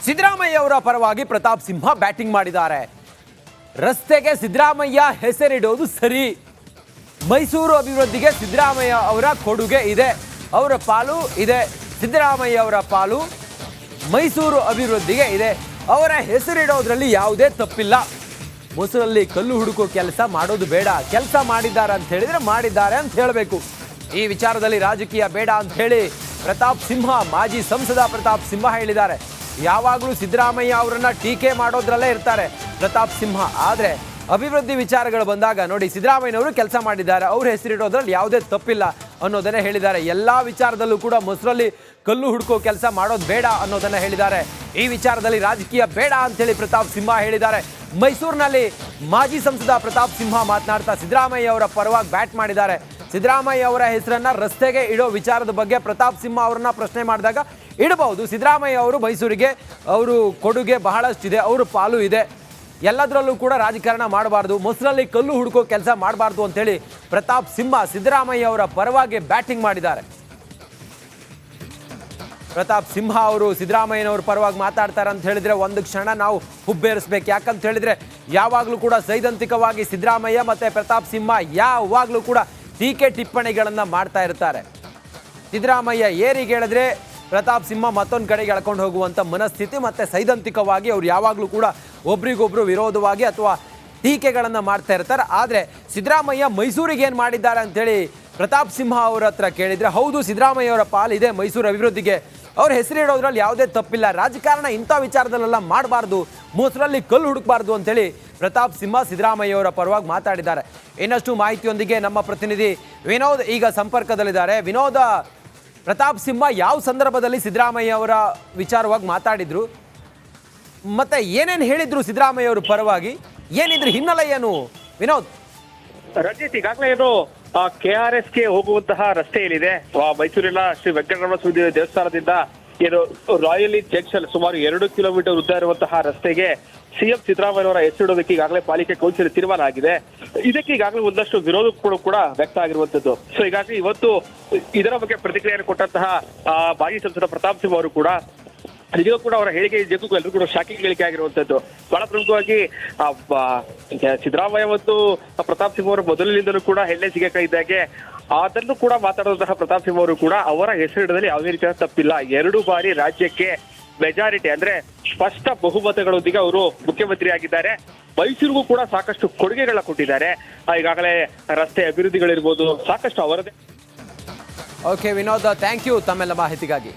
ಸಿದ್ದರಾಮಯ್ಯ ಅವರ ಪರವಾಗಿ ಪ್ರತಾಪ್ ಸಿಂಹ ಬ್ಯಾಟಿಂಗ್ ಮಾಡಿದ್ದಾರೆ. ರಸ್ತೆಗೆ ಸಿದ್ದರಾಮಯ್ಯ ಹೆಸರಿಡೋದು ಸರಿ, ಮೈಸೂರು ಅಭಿವೃದ್ಧಿಗೆ ಸಿದ್ದರಾಮಯ್ಯ ಅವರ ಕೊಡುಗೆ ಇದೆ, ಅವರ ಪಾಲು ಇದೆ. ಸಿದ್ದರಾಮಯ್ಯ ಅವರ ಪಾಲು ಮೈಸೂರು ಅಭಿವೃದ್ಧಿಗೆ ಇದೆ, ಅವರ ಹೆಸರಿಡೋದ್ರಲ್ಲಿ ಯಾವುದೇ ತಪ್ಪಿಲ್ಲ. ಮೊಸರಲ್ಲಿ ಕಲ್ಲು ಹುಡುಕೋ ಕೆಲಸ ಮಾಡೋದು ಬೇಡ, ಕೆಲಸ ಮಾಡಿದ್ದಾರೆ ಅಂತ ಹೇಳಿದ್ರೆ ಮಾಡಿದ್ದಾರೆ ಅಂತ ಹೇಳಬೇಕು. ಈ ವಿಚಾರದಲ್ಲಿ ರಾಜಕೀಯ ಬೇಡ ಅಂತ ಹೇಳಿ ಪ್ರತಾಪ್ ಸಿಂಹ, ಮಾಜಿ ಸಂಸದ ಪ್ರತಾಪ್ ಸಿಂಹ ಹೇಳಿದ್ದಾರೆ. ಯಾವಾಗಲೂ ಸಿದ್ದರಾಮಯ್ಯ ಅವರನ್ನ ಟೀಕೆ ಮಾಡೋದ್ರಲ್ಲೇ ಇರ್ತಾರೆ ಪ್ರತಾಪ್ ಸಿಂಹ. ಆದರೆ ಅಭಿವೃದ್ಧಿ ವಿಚಾರಗಳು ಬಂದಾಗ ನೋಡಿ, ಸಿದ್ದರಾಮಯ್ಯನವರು ಕೆಲಸ ಮಾಡಿದ್ದಾರೆ, ಅವ್ರ ಹೆಸರಿಡೋದ್ರಲ್ಲಿ ಯಾವುದೇ ತಪ್ಪಿಲ್ಲ ಅನ್ನೋದನ್ನೇ ಹೇಳಿದ್ದಾರೆ. ಎಲ್ಲ ವಿಚಾರದಲ್ಲೂ ಕೂಡ ಮೊಸರಲ್ಲಿ ಕಲ್ಲು ಹುಡುಕೋ ಕೆಲಸ ಮಾಡೋದು ಬೇಡ ಅನ್ನೋದನ್ನ ಹೇಳಿದ್ದಾರೆ. ಈ ವಿಚಾರದಲ್ಲಿ ರಾಜಕೀಯ ಬೇಡ ಅಂತೇಳಿ ಪ್ರತಾಪ್ ಸಿಂಹ ಹೇಳಿದ್ದಾರೆ. ಮೈಸೂರಿನಲ್ಲಿ ಮಾಜಿ ಸಂಸದ ಪ್ರತಾಪ್ ಸಿಂಹ ಮಾತನಾಡ್ತಾ ಸಿದ್ದರಾಮಯ್ಯ ಅವರ ಪರವಾಗಿ ಬ್ಯಾಟ್ ಮಾಡಿದ್ದಾರೆ. ಸಿದ್ದರಾಮಯ್ಯ ಅವರ ಹೆಸರನ್ನ ರಸ್ತೆಗೆ ಇಡೋ ವಿಚಾರದ ಬಗ್ಗೆ ಪ್ರತಾಪ್ ಸಿಂಹ ಅವರನ್ನ ಪ್ರಶ್ನೆ ಮಾಡಿದಾಗ ಇಡಬಹುದು. ಸಿದ್ದರಾಮಯ್ಯ ಅವರು ಮೈಸೂರಿಗೆ ಅವರು ಕೊಡುಗೆ ಬಹಳಷ್ಟಿದೆ, ಅವರು ಪಾಲು ಇದೆ, ಎಲ್ಲದರಲ್ಲೂ ಕೂಡ ರಾಜಕಾರಣ ಮಾಡಬಾರ್ದು, ಮೊಸರಲ್ಲಿ ಕಲ್ಲು ಹುಡುಕೋ ಕೆಲಸ ಮಾಡಬಾರ್ದು ಅಂತೇಳಿ ಪ್ರತಾಪ್ ಸಿಂಹ ಸಿದ್ದರಾಮಯ್ಯ ಅವರ ಪರವಾಗಿ ಬ್ಯಾಟಿಂಗ್ ಮಾಡಿದ್ದಾರೆ. ಪ್ರತಾಪ್ ಸಿಂಹ ಅವರು ಸಿದ್ದರಾಮಯ್ಯನವ್ರ ಪರವಾಗಿ ಮಾತಾಡ್ತಾರೆ ಅಂತ ಹೇಳಿದ್ರೆ ಒಂದು ಕ್ಷಣ ನಾವು ಹುಬ್ಬೇರಿಸ್ಬೇಕು. ಯಾಕಂತ ಹೇಳಿದ್ರೆ ಯಾವಾಗಲೂ ಕೂಡ ಸೈದ್ಧಾಂತಿಕವಾಗಿ ಸಿದ್ದರಾಮಯ್ಯ ಮತ್ತೆ ಪ್ರತಾಪ್ ಸಿಂಹ ಯಾವಾಗಲೂ ಕೂಡ ಟೀಕೆ ಟಿಪ್ಪಣಿಗಳನ್ನು ಮಾಡ್ತಾ ಇರ್ತಾರೆ. ಸಿದ್ದರಾಮಯ್ಯ ಏರಿಗೆ ಹೇಳಿದ್ರೆ ಪ್ರತಾಪ್ ಸಿಂಹ ಮತ್ತೊಂದು ಕಡೆಗೆ ಎಳ್ಕೊಂಡು ಹೋಗುವಂಥ ಮನಸ್ಥಿತಿ, ಮತ್ತು ಸೈದ್ಧಾಂತಿಕವಾಗಿ ಅವ್ರು ಯಾವಾಗಲೂ ಕೂಡ ಒಬ್ರಿಗೊಬ್ರು ವಿರೋಧವಾಗಿ ಅಥವಾ ಟೀಕೆಗಳನ್ನು ಮಾಡ್ತಾ ಇರ್ತಾರೆ. ಆದರೆ ಸಿದ್ದರಾಮಯ್ಯ ಮೈಸೂರಿಗೆ ಏನು ಮಾಡಿದ್ದಾರೆ ಅಂತೇಳಿ ಪ್ರತಾಪ್ ಸಿಂಹ ಅವರ ಹತ್ರ ಕೇಳಿದರೆ, ಹೌದು ಸಿದ್ದರಾಮಯ್ಯ ಅವರ ಪಾಲಿದೆ ಮೈಸೂರು ಅಭಿವೃದ್ಧಿಗೆ, ಅವ್ರ ಹೆಸರಿಡೋದ್ರಲ್ಲಿ ಯಾವುದೇ ತಪ್ಪಿಲ್ಲ, ರಾಜಕಾರಣ ಇಂಥ ವಿಚಾರದಲ್ಲೆಲ್ಲ ಮಾಡಬಾರ್ದು, ಮೊಸರಲ್ಲಿ ಕಲ್ಲು ಹುಡುಕಬಾರ್ದು ಅಂತೇಳಿ ಪ್ರತಾಪ್ ಸಿಂಹ ಸಿದ್ದರಾಮಯ್ಯ ಅವರ ಪರವಾಗಿ ಮಾತಾಡಿದ್ದಾರೆ. ಇನ್ನಷ್ಟು ಮಾಹಿತಿಯೊಂದಿಗೆ ನಮ್ಮ ಪ್ರತಿನಿಧಿ ವಿನೋದ್ ಈಗ ಸಂಪರ್ಕದಲ್ಲಿದ್ದಾರೆ. ವಿನೋದ, ಪ್ರತಾಪ್ ಸಿಂಹ ಯಾವ ಸಂದರ್ಭದಲ್ಲಿ ಸಿದ್ದರಾಮಯ್ಯ ಅವರ ವಿಚಾರವಾಗಿ ಮಾತಾಡಿದ್ರು, ಮತ್ತೆ ಏನೇನು ಹೇಳಿದ್ರು ಸಿದ್ದರಾಮಯ್ಯ ಅವರ ಪರವಾಗಿ, ಏನಿದ್ರ ಹಿನ್ನೆಲೆ ಏನು ವಿನೋದ್? ರಂಜಿತ್, ಈಗಾಗಲೇ ಏನು KRSಗೆ ಹೋಗುವಂತಹ ರಸ್ತೆ ಏನಿದೆ ಮೈಸೂರಿನ ಶ್ರೀ ವೆಂಕಟರಮಣ ಸ್ವಾಮಿ ದೇವಸ್ಥಾನದಿಂದ ಏನು ರಾಯಲಿ ಜಂಕ್ಷನ್ ಸುಮಾರು 2 ಕಿಲೋಮೀಟರ್ ಉದ್ದ ಇರುವಂತಹ ರಸ್ತೆಗೆ ಸಿಎಂ ಸಿದ್ದರಾಮಯ್ಯವರ ಹೆಸರಿಡೋದಕ್ಕೆ ಈಗಾಗಲೇ ಪಾಲಿಕೆ ಕೌನ್ಸಿಲ್ ತೀರ್ಮಾನ ಆಗಿದೆ. ಇದಕ್ಕೆ ಈಗಾಗಲೇ ಒಂದಷ್ಟು ವಿರೋಧ ಕೂಡ ವ್ಯಕ್ತ ಆಗಿರುವಂತದ್ದು. ಸೊ ಹೀಗಾಗಿ ಇವತ್ತು ಇದರ ಬಗ್ಗೆ ಪ್ರತಿಕ್ರಿಯೆಯನ್ನು ಕೊಟ್ಟಂತಹ ಮಾಜಿ ಸಂಸದ ಪ್ರತಾಪ್ ಸಿಂಹ ಅವರು ಕೂಡ ನಿಜಕ್ಕೂ ಕೂಡ ಅವರ ಹೇಳಿಕೆ ನಿಜಕ್ಕೂ ಎಲ್ಲರೂ ಕೂಡ ಶಾಕಿಂಗ್ ಹೇಳಿಕೆ ಆಗಿರುವಂತದ್ದು. ಬಹಳ ಪ್ರಮುಖವಾಗಿ ಸಿದ್ದರಾಮಯ್ಯ ಮತ್ತು ಪ್ರತಾಪ್ ಸಿಂಹ ಅವರು ಮೊದಲಿನಿಂದಲೂ ಕೂಡ ಎಣ್ಣೆ ಸಿಗಕ ಇದ್ದಾಗೆ ಅದನ್ನು ಕೂಡ ಮಾತಾಡುವಂತಹ ಪ್ರತಾಪ್ ಸಿಂಹ ಅವರು ಕೂಡ ಅವರ ಹೆಸರಿಡದಲ್ಲಿ ಯಾವುದೇ ರೀತಿಯ ತಪ್ಪಿಲ್ಲ. 2 ಬಾರಿ ರಾಜ್ಯಕ್ಕೆ ಮೆಜಾರಿಟಿ ಅಂದ್ರೆ ಸ್ಪಷ್ಟ ಬಹುಮತಗಳೊಂದಿಗೆ ಅವರು ಮುಖ್ಯಮಂತ್ರಿ ಆಗಿದ್ದಾರೆ. ಮೈಸೂರಿಗೂ ಕೂಡ ಸಾಕಷ್ಟು ಕೊಡುಗೆಗಳನ್ನ ಕೊಟ್ಟಿದ್ದಾರೆ. ಈಗಾಗಲೇ ರಸ್ತೆ ಅಭಿವೃದ್ಧಿಗಳಿರ್ಬೋದು, ಸಾಕಷ್ಟು ಅವರದೇ. ಓಕೆ ವಿನೋದ್, ಥ್ಯಾಂಕ್ ಯು ತಮ್ಮೆಲ್ಲ ಮಾಹಿತಿಗಾಗಿ.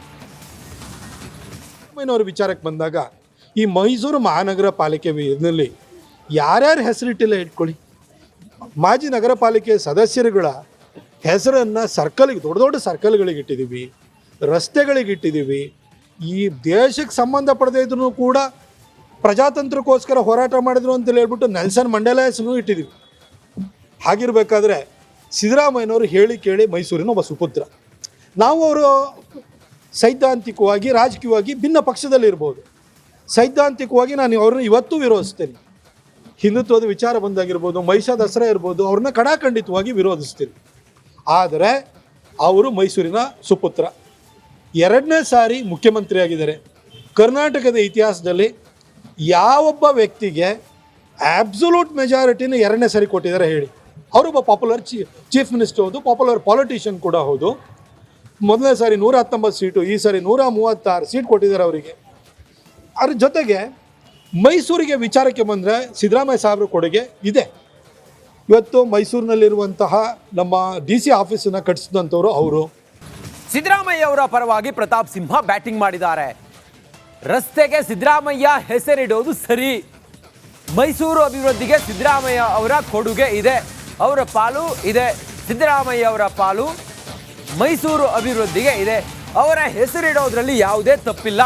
ಅವರ ವಿಚಾರಕ್ಕೆ ಬಂದಾಗ ಈ ಮೈಸೂರು ಮಹಾನಗರ ಪಾಲಿಕೆಯಲ್ಲಿ ಯಾರ್ಯಾರ ಹೆಸರಿಟ್ಟಿಲ್ಲ ಇಟ್ಕೊಳ್ಳಿ. ಮಾಜಿ ನಗರ ಪಾಲಿಕೆ ಸದಸ್ಯರುಗಳ ಹೆಸರನ್ನು ಸರ್ಕಲ್ಗೆ, ದೊಡ್ಡ ದೊಡ್ಡ ಸರ್ಕಲ್ಗಳಿಗೆ ಇಟ್ಟಿದ್ದೀವಿ, ರಸ್ತೆಗಳಿಗೆ ಇಟ್ಟಿದ್ದೀವಿ. ಈ ದೇಶಕ್ಕೆ ಸಂಬಂಧಪಡದೇ ಇದ್ರೂ ಕೂಡ ಪ್ರಜಾತಂತ್ರಕ್ಕೋಸ್ಕರ ಹೋರಾಟ ಮಾಡಿದ್ರು ಅಂತೇಳಿ ಹೇಳ್ಬಿಟ್ಟು ನೆಲ್ಸನ್ ಮಂಡೇಲಾ ಹೆಸರು ಇಟ್ಟಿದ್ದೀವಿ. ಹಾಗಿರ್ಬೇಕಾದ್ರೆ ಸಿದ್ದರಾಮಯ್ಯನವರು ಹೇಳಿ ಕೇಳಿ ಮೈಸೂರಿನ ಒಬ್ಬ ಸುಪುತ್ರ. ನಾವು ಅವರು ಸೈದ್ಧಾಂತಿಕವಾಗಿ ರಾಜಕೀಯವಾಗಿ ಭಿನ್ನ ಪಕ್ಷದಲ್ಲಿರ್ಬೋದು, ಸೈದ್ಧಾಂತಿಕವಾಗಿ ನಾನು ಅವ್ರನ್ನ ಇವತ್ತೂ ವಿರೋಧಿಸ್ತೇನೆ. ಹಿಂದುತ್ವದ ವಿಚಾರ ಬಂದಾಗಿರ್ಬೋದು, ಮಹಿಷಾ ದಸರಾ ಇರ್ಬೋದು, ಅವ್ರನ್ನ ಕಡಾಖಂಡಿತವಾಗಿ ವಿರೋಧಿಸ್ತೀನಿ. ಆದರೆ ಅವರು ಮೈಸೂರಿನ ಸುಪುತ್ರ, 2ನೇ ಸಾರಿ ಮುಖ್ಯಮಂತ್ರಿ ಆಗಿದ್ದಾರೆ. ಕರ್ನಾಟಕದ ಇತಿಹಾಸದಲ್ಲಿ ಯಾವೊಬ್ಬ ವ್ಯಕ್ತಿಗೆ ಆಬ್ಸಲ್ಯೂಟ್ ಮೆಜಾರಿಟಿನ 2ನೇ ಸಾರಿ ಕೊಟ್ಟಿದ್ದಾರೆ ಹೇಳಿ? ಅವರೊಬ್ಬ ಪಾಪ್ಯುಲರ್ ಚೀಫ್ ಮಿನಿಸ್ಟರ್ ಹೌದು, ಪಾಪ್ಯುಲರ್ ಪಾಲಿಟಿಷಿಯನ್ ಕೂಡ ಹೌದು. ಮೊದಲನೇ ಸಾರಿ 119 ಸೀಟು, ಈ ಸಾರಿ 136 ಸೀಟ್ ಕೊಟ್ಟಿದ್ದಾರೆ ಅವರಿಗೆ. ಅದ್ರ ಜೊತೆಗೆ ಮೈಸೂರಿಗೆ ವಿಚಾರಕ್ಕೆ ಬಂದರೆ ಸಿದ್ದರಾಮಯ್ಯ ಸಾಹೇಬ್ರ ಕೊಡುಗೆ ಇದೆ. ಇವತ್ತು ಮೈಸೂರಿನಲ್ಲಿರುವಂತಹ ನಮ್ಮ DC ಆಫೀಸನ್ನು ಕಟ್ಟಿಸಿದಂಥವ್ರು ಅವರು. ಸಿದ್ದರಾಮಯ್ಯ ಅವರ ಪರವಾಗಿ ಪ್ರತಾಪ್ ಸಿಂಹ ಬ್ಯಾಟಿಂಗ್ ಮಾಡಿದ್ದಾರೆ. ರಸ್ತೆಗೆ ಸಿದ್ದರಾಮಯ್ಯ ಹೆಸರಿಡೋದು ಸರಿ, ಮೈಸೂರು ಅಭಿವೃದ್ಧಿಗೆ ಸಿದ್ದರಾಮಯ್ಯ ಅವರ ಕೊಡುಗೆ ಇದೆ, ಅವರ ಪಾಲು ಇದೆ. ಸಿದ್ದರಾಮಯ್ಯ ಅವರ ಪಾಲು ಮೈಸೂರು ಅಭಿವೃದ್ಧಿಗೆ ಇದೆ, ಅವರ ಹೆಸರಿಡೋದ್ರಲ್ಲಿ ಯಾವುದೇ ತಪ್ಪಿಲ್ಲ.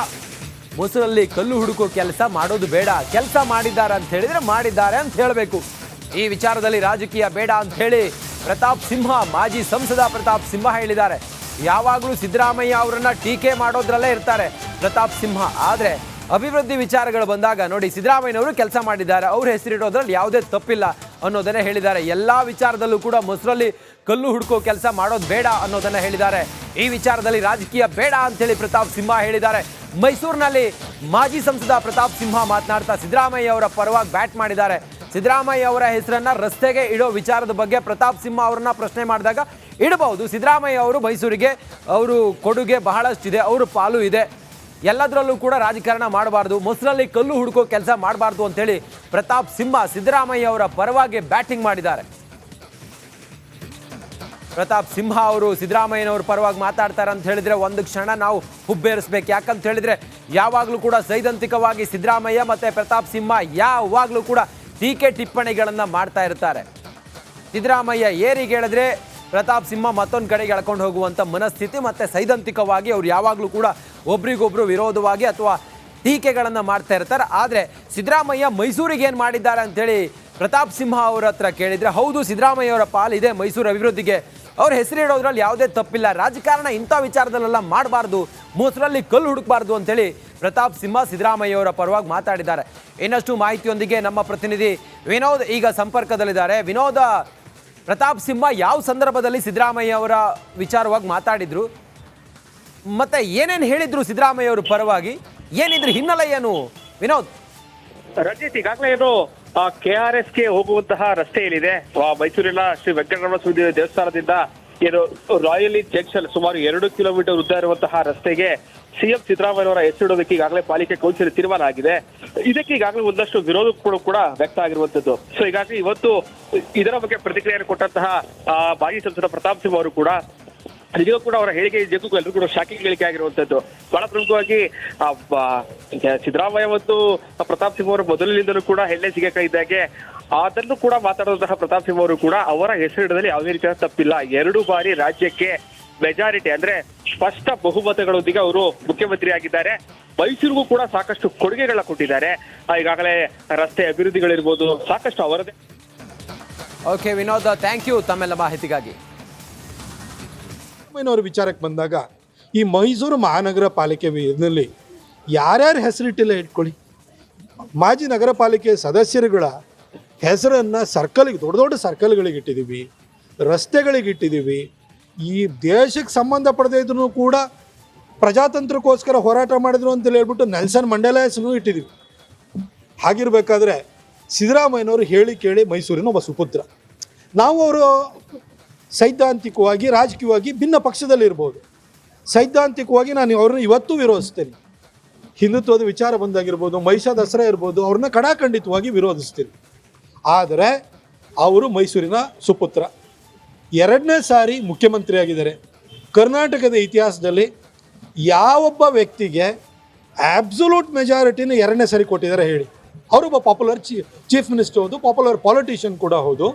ಮೊಸರಲ್ಲಿ ಕಲ್ಲು ಹುಡುಕೋ ಕೆಲಸ ಮಾಡೋದು ಬೇಡ, ಕೆಲಸ ಮಾಡಿದ್ದಾರೆ ಅಂತ ಹೇಳಿದ್ರೆ ಮಾಡಿದ್ದಾರೆ ಅಂತ ಹೇಳಬೇಕು. ಈ ವಿಚಾರದಲ್ಲಿ ರಾಜಕೀಯ ಬೇಡ ಅಂತ ಹೇಳಿ ಪ್ರತಾಪ್ ಸಿಂಹ, ಮಾಜಿ ಸಂಸದ ಪ್ರತಾಪ್ ಸಿಂಹ ಹೇಳಿದ್ದಾರೆ. ಯಾವಾಗಲೂ ಸಿದ್ದರಾಮಯ್ಯ ಅವರನ್ನ ಟೀಕೆ ಮಾಡೋದ್ರಲ್ಲೇ ಇರ್ತಾರೆ ಪ್ರತಾಪ್ ಸಿಂಹ. ಆದರೆ ಅಭಿವೃದ್ಧಿ ವಿಚಾರಗಳು ಬಂದಾಗ ನೋಡಿ, ಸಿದ್ದರಾಮಯ್ಯನವರು ಕೆಲಸ ಮಾಡಿದ್ದಾರೆ, ಅವ್ರ ಹೆಸರಿಡೋದ್ರಲ್ಲಿ ಯಾವುದೇ ತಪ್ಪಿಲ್ಲ ಅನ್ನೋದನ್ನೇ ಹೇಳಿದ್ದಾರೆ. ಎಲ್ಲ ವಿಚಾರದಲ್ಲೂ ಕೂಡ ಮೊಸರಲ್ಲಿ ಕಲ್ಲು ಹುಡುಕೋ ಕೆಲಸ ಮಾಡೋದು ಬೇಡ ಅನ್ನೋದನ್ನ ಹೇಳಿದ್ದಾರೆ. ಈ ವಿಚಾರದಲ್ಲಿ ರಾಜಕೀಯ ಬೇಡ ಅಂತೇಳಿ ಪ್ರತಾಪ್ ಸಿಂಹ ಹೇಳಿದ್ದಾರೆ. ಮೈಸೂರಿನಲ್ಲಿ ಮಾಜಿ ಸಂಸದ ಪ್ರತಾಪ್ ಸಿಂಹ ಮಾತನಾಡ್ತಾ ಸಿದ್ದರಾಮಯ್ಯ ಅವರ ಪರವಾಗಿ ಬ್ಯಾಟ್ ಮಾಡಿದ್ದಾರೆ. ಸಿದ್ದರಾಮಯ್ಯ ಅವರ ಹೆಸರನ್ನ ರಸ್ತೆಗೆ ಇಡೋ ವಿಚಾರದ ಬಗ್ಗೆ ಪ್ರತಾಪ್ ಸಿಂಹ ಅವರನ್ನ ಪ್ರಶ್ನೆ ಮಾಡಿದಾಗ ಇಡಬಹುದು. ಸಿದ್ದರಾಮಯ್ಯ ಅವರು ಮೈಸೂರಿಗೆ ಅವರು ಕೊಡುಗೆ ಬಹಳಷ್ಟಿದೆ, ಅವರು ಪಾಲು ಇದೆ, ಎಲ್ಲದರಲ್ಲೂ ಕೂಡ ರಾಜಕಾರಣ ಮಾಡಬಾರ್ದು, ಮೊಸರಲ್ಲಿ ಕಲ್ಲು ಹುಡುಕೋ ಕೆಲಸ ಮಾಡಬಾರ್ದು ಅಂತೇಳಿ ಪ್ರತಾಪ್ ಸಿಂಹ ಸಿದ್ದರಾಮಯ್ಯ ಅವರ ಪರವಾಗಿ ಬ್ಯಾಟಿಂಗ್ ಮಾಡಿದ್ದಾರೆ. ಪ್ರತಾಪ್ ಸಿಂಹ ಅವರು ಸಿದ್ದರಾಮಯ್ಯನವ್ರ ಪರವಾಗಿ ಮಾತಾಡ್ತಾರೆ ಅಂತ ಹೇಳಿದ್ರೆ ಒಂದು ಕ್ಷಣ ನಾವು ಹುಬ್ಬೇರಿಸ್ಬೇಕು. ಯಾಕಂತ ಹೇಳಿದ್ರೆ ಯಾವಾಗಲೂ ಕೂಡ ಸೈದ್ಧಾಂತಿಕವಾಗಿ ಸಿದ್ದರಾಮಯ್ಯ ಮತ್ತೆ ಪ್ರತಾಪ್ ಸಿಂಹ ಯಾವಾಗಲೂ ಕೂಡ ಟೀಕೆ ಟಿಪ್ಪಣಿಗಳನ್ನು ಮಾಡ್ತಾ ಇರ್ತಾರೆ. ಸಿದ್ದರಾಮಯ್ಯ ಏರಿಗೆ ಹೇಳಿದ್ರೆ ಪ್ರತಾಪ್ ಸಿಂಹ ಮತ್ತೊಂದು ಕಡೆಗೆ ಎಳ್ಕೊಂಡು ಹೋಗುವಂಥ ಮನಸ್ಥಿತಿ, ಮತ್ತೆ ಸೈದ್ಧಾಂತಿಕವಾಗಿ ಅವ್ರು ಯಾವಾಗಲೂ ಕೂಡ ಒಬ್ರಿಗೊಬ್ರು ವಿರೋಧವಾಗಿ ಅಥವಾ ಟೀಕೆಗಳನ್ನು ಮಾಡ್ತಾ ಇರ್ತಾರೆ. ಆದರೆ ಸಿದ್ದರಾಮಯ್ಯ ಮೈಸೂರಿಗೆ ಏನು ಮಾಡಿದ್ದಾರೆ ಅಂತೇಳಿ ಪ್ರತಾಪ್ ಸಿಂಹ ಅವರ ಹತ್ರ ಕೇಳಿದರೆ, ಹೌದು ಸಿದ್ದರಾಮಯ್ಯ ಅವರ ಪಾಲಿದೆ ಮೈಸೂರು ಅಭಿವೃದ್ಧಿಗೆ, ಅವ್ರ ಹೆಸರಿಡೋದ್ರಲ್ಲಿ ಯಾವುದೇ ತಪ್ಪಿಲ್ಲ, ರಾಜಕಾರಣ ಇಂಥ ವಿಚಾರದಲ್ಲೆಲ್ಲ ಮಾಡಬಾರ್ದು, ಮೊಸರಲ್ಲಿ ಕಲ್ಲು ಹುಡುಕಬಾರ್ದು ಅಂತೇಳಿ ಪ್ರತಾಪ್ ಸಿಂಹ ಸಿದ್ದರಾಮಯ್ಯ ಅವರ ಪರವಾಗಿ ಮಾತಾಡಿದ್ದಾರೆ. ಇನ್ನಷ್ಟು ಮಾಹಿತಿಯೊಂದಿಗೆ ನಮ್ಮ ಪ್ರತಿನಿಧಿ ವಿನೋದ್ ಈಗ ಸಂಪರ್ಕದಲ್ಲಿದ್ದಾರೆ. ವಿನೋದ, ಪ್ರತಾಪ್ ಸಿಂಹ ಯಾವ ಸಂದರ್ಭದಲ್ಲಿ ಸಿದ್ದರಾಮಯ್ಯ ಅವರ ವಿಚಾರವಾಗಿ ಮಾತಾಡಿದ್ರು, ಮತ್ತೆ ಏನೇನು ಹೇಳಿದ್ರು ಸಿದ್ದರಾಮಯ್ಯ ಅವರ ಪರವಾಗಿ, ಏನಿದ್ರ ಹಿನ್ನೆಲೆ ಏನು ವಿನೋದ್? ರಂಜಿತ್, ಈಗಾಗಲೇ ಏನು KRS ಗೆ ಹೋಗುವಂತಹ ರಸ್ತೆ ಏನಿದೆ ಮೈಸೂರಿನ ಶ್ರೀ ವೆಂಕಟರಮಣ ಸ್ವಾಮಿ ದೇವಸ್ಥಾನದಿಂದ ಏನು ರಾಯಲಿ ಜಂಕ್ಷನ್ ಸುಮಾರು 2 ಕಿಲೋಮೀಟರ್ ಉದ್ದ ಇರುವಂತಹ ರಸ್ತೆಗೆ ಸಿಎಂ ಸಿದ್ದರಾಮಯ್ಯವರ ಹೆಸರಿಡೋದಕ್ಕೆ ಈಗಾಗಲೇ ಪಾಲಿಕೆ ಕೌನ್ಸಿಲ್ ತೀರ್ಮಾನ ಆಗಿದೆ. ಇದಕ್ಕೆ ಈಗಾಗಲೇ ಒಂದಷ್ಟು ವಿರೋಧ ಕೂಡ ವ್ಯಕ್ತ ಆಗಿರುವಂತದ್ದು. ಸೊ ಹೀಗಾಗಿ ಇವತ್ತು ಇದರ ಬಗ್ಗೆ ಪ್ರತಿಕ್ರಿಯೆಯನ್ನು ಕೊಟ್ಟಂತಹ ಮಾಜಿ ಸಂಸದ ಪ್ರತಾಪ್ ಸಿಂಹ ಅವರು ಕೂಡ ನಿಜಕ್ಕೂ ಕೂಡ ಅವರ ಹೇಳಿಕೆ ನಿಜಕ್ಕೂ ಎಲ್ಲರೂ ಕೂಡ ಶಾಕಿಂಗ್ ಹೇಳಿಕೆ ಆಗಿರುವಂತದ್ದು. ಬಹಳ ಪ್ರಮುಖವಾಗಿ ಸಿದ್ದರಾಮಯ್ಯ ಮತ್ತು ಪ್ರತಾಪ್ ಸಿಂಹ ಅವರು ಮೊದಲಿನಿಂದಲೂ ಕೂಡ ಎಣ್ಣೆ ಸಿಗಕ ಇದ್ದಾಗೆ ಅದನ್ನು ಕೂಡ ಮಾತಾಡುವಂತಹ ಪ್ರತಾಪ್ ಸಿಂಹ ಅವರು ಕೂಡ ಅವರ ಹೆಸರಿಡದಲ್ಲಿ ಯಾವುದೇ ರೀತಿಯ ತಪ್ಪಿಲ್ಲ. 2 ಬಾರಿ ರಾಜ್ಯಕ್ಕೆ ಮೆಜಾರಿಟಿ ಅಂದ್ರೆ ಸ್ಪಷ್ಟ ಬಹುಮತಗಳೊಂದಿಗೆ ಅವರು ಮುಖ್ಯಮಂತ್ರಿ ಆಗಿದ್ದಾರೆ. ಮೈಸೂರಿಗೂ ಕೂಡ ಸಾಕಷ್ಟು ಕೊಡುಗೆಗಳನ್ನ ಕೊಟ್ಟಿದ್ದಾರೆ. ಈಗಾಗಲೇ ರಸ್ತೆ ಅಭಿವೃದ್ಧಿಗಳಿರ್ಬೋದು, ಸಾಕಷ್ಟು ಅವರದೇ. ಓಕೆ ವಿನೋದ್, ಥ್ಯಾಂಕ್ ಯು ತಮ್ಮೆಲ್ಲ ಮಾಹಿತಿಗಾಗಿ. ಸಿದ್ದರಾಮಯ್ಯನವರ ವಿಚಾರಕ್ಕೆ ಬಂದಾಗ ಈ ಮೈಸೂರು ಮಹಾನಗರ ಪಾಲಿಕೆ ಇದರಲ್ಲಿ ಯಾರ್ಯಾರ ಹೆಸರಿಟ್ಟಿಲ್ಲ ಇಟ್ಕೊಳ್ಳಿ. ಮಾಜಿ ನಗರ ಪಾಲಿಕೆ ಸದಸ್ಯರುಗಳ ಹೆಸರನ್ನು ಸರ್ಕಲ್ಗೆ, ದೊಡ್ಡ ದೊಡ್ಡ ಸರ್ಕಲ್ಗಳಿಗೆ ಇಟ್ಟಿದ್ದೀವಿ, ರಸ್ತೆಗಳಿಗೆ ಇಟ್ಟಿದ್ದೀವಿ. ಈ ದೇಶಕ್ಕೆ ಸಂಬಂಧಪಡದೇ ಇದ್ರೂ ಕೂಡ ಪ್ರಜಾತಂತ್ರಕ್ಕೋಸ್ಕರ ಹೋರಾಟ ಮಾಡಿದ್ರು ಅಂತ ಹೇಳ್ಬಿಟ್ಟು ನೆಲ್ಸನ್ ಮಂಡೇಲಾ ಹೆಸರು ಇಟ್ಟಿದ್ದೀವಿ. ಹಾಗಿರ್ಬೇಕಾದ್ರೆ ಸಿದ್ದರಾಮಯ್ಯನವರು ಹೇಳಿ ಕೇಳಿ ಮೈಸೂರಿನ ಒಬ್ಬ ಸುಪುತ್ರ. ನಾವು ಅವರು ಸೈದ್ಧಾಂತಿಕವಾಗಿ ರಾಜಕೀಯವಾಗಿ ಭಿನ್ನ ಪಕ್ಷದಲ್ಲಿರ್ಬೋದು. ಸೈದ್ಧಾಂತಿಕವಾಗಿ ನಾನು ಅವ್ರನ್ನ ಇವತ್ತೂ ವಿರೋಧಿಸ್ತೇನೆ. ಹಿಂದುತ್ವದ ವಿಚಾರ ಬಂದಾಗಿರ್ಬೋದು, ಮಹಿಷಾ ದಸರಾ ಇರ್ಬೋದು, ಅವ್ರನ್ನ ಕಡಾಖಂಡಿತವಾಗಿ ವಿರೋಧಿಸ್ತೀನಿ. ಆದರೆ ಅವರು ಮೈಸೂರಿನ ಸುಪುತ್ರ, 2ನೇ ಸಾರಿ ಮುಖ್ಯಮಂತ್ರಿ ಆಗಿದ್ದಾರೆ. ಕರ್ನಾಟಕದ ಇತಿಹಾಸದಲ್ಲಿ ಯಾವೊಬ್ಬ ವ್ಯಕ್ತಿಗೆ ಆಬ್ಸಲ್ಯೂಟ್ ಮೆಜಾರಿಟಿನ 2ನೇ ಸಾರಿ ಕೊಟ್ಟಿದ್ದಾರೆ ಹೇಳಿ? ಅವರೊಬ್ಬ ಪಾಪ್ಯುಲರ್ ಚೀಫ್ ಮಿನಿಸ್ಟರ್ ಹೌದು, ಪಾಪ್ಯುಲರ್ ಪಾಲಿಟಿಷಿಯನ್ ಕೂಡ ಹೌದು.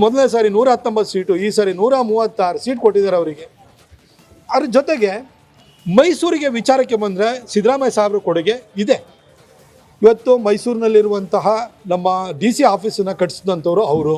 ಮೊದಲನೇ ಸಾರಿ 119 ಸೀಟು, ಈ ಸಾರಿ 136 ಸೀಟ್ ಕೊಟ್ಟಿದ್ದಾರೆ ಅವರಿಗೆ. ಅದ್ರ ಜೊತೆಗೆ ಮೈಸೂರಿಗೆ ವಿಚಾರಕ್ಕೆ ಬಂದರೆ ಸಿದ್ದರಾಮಯ್ಯ ಸಾಹೇಬ್ರ ಕೊಡುಗೆ ಇದೆ. ಇವತ್ತು ಮೈಸೂರಿನಲ್ಲಿರುವಂತಹ ನಮ್ಮ DC ಆಫೀಸನ್ನು ಕಟ್ಟಿಸಿದಂಥವ್ರು ಅವರು.